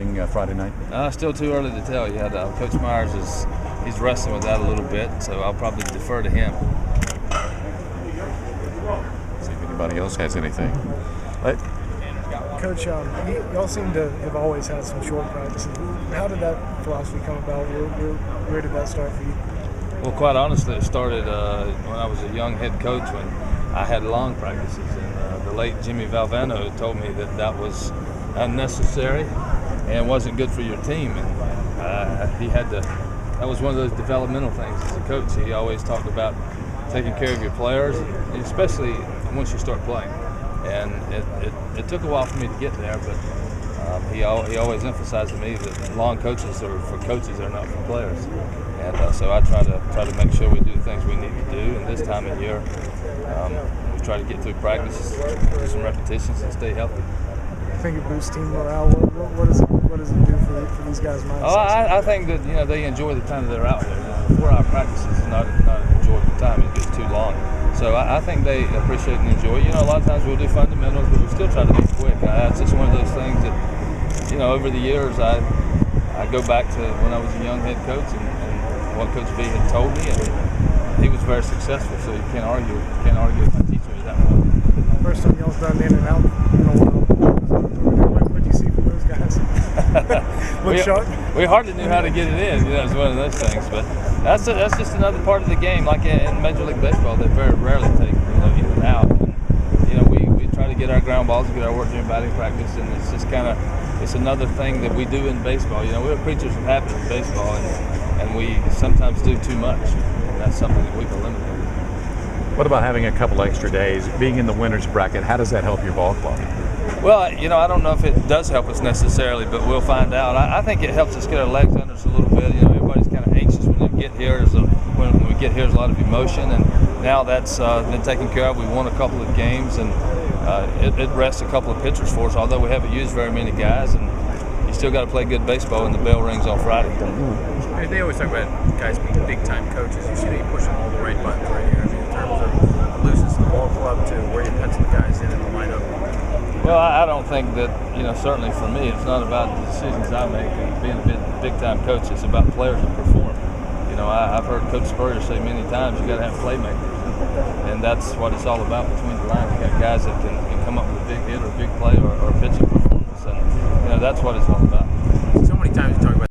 Friday night? Still too early to tell yet. Coach Myers he's wrestling with that a little bit, so I'll probably defer to him. See if anybody else has anything. Coach, y'all seem to have always had some short practices. How did that philosophy come about? Where did that start for you? Well, quite honestly, it started when I was a young head coach when I had long practices, and the late Jimmy Valvano told me that was unnecessary and wasn't good for your team. And he had to. That was one of those developmental things as a coach. He always talked about taking care of your players, especially once you start playing. And it took a while for me to get there, but he always emphasized to me that long coaches are for coaches, they're not for players. And so I try to make sure we do the things we need to do. And this time of year, we try to get through practice, do some repetitions, and stay healthy. I think it boosts team morale. What does it do for these guys' mindsets? Oh, I think that they enjoy the time that they're out there. 4 hour practice is not an enjoyable time. It gets too long. So I think they appreciate and enjoy it. A lot of times we'll do fundamentals, but we still try to be quick. It's just one of those things that, over the years, I go back to when I was a young head coach and what Coach V had told me, and he was very successful. So you can't argue with my teacher at that point. First time y'all's done in and out in a while. What did you see from those guys? We hardly knew how to get it in. It's one of those things, but that's just another part of the game. Like in Major League Baseball, they very rarely take in and out. And, we try to get our ground balls and get our work during batting practice, and it's just it's another thing that we do in baseball. We're creatures of habit in baseball, and we sometimes do too much. And that's something that we've eliminated. What about having a couple extra days, being in the winner's bracket? How does that help your ball club? Well, I don't know if it does help us necessarily, but we'll find out. I think it helps us get our legs under us a little bit. Everybody's kind of anxious when they get here. When we get here, there's a lot of emotion, and now that's been taken care of. We won a couple of games, and it rests a couple of pitchers for us, although we haven't used very many guys, and you still got to play good baseball when the bell rings on Friday. They always talk about guys being big-time coaches. You see that you're pushing all the right buttons right here. In terms of loses the ball club to where you pencil the guys in the lineup. Well, I don't think that, certainly for me, it's not about the decisions I make and being a big-time coach. It's about players that perform. I've heard Coach Spurrier say many times you got to have playmakers, and that's what it's all about between the lines. You got guys that can come up with a big hit or a big play or a pitching performance, and that's what it's all about. So many times you talk about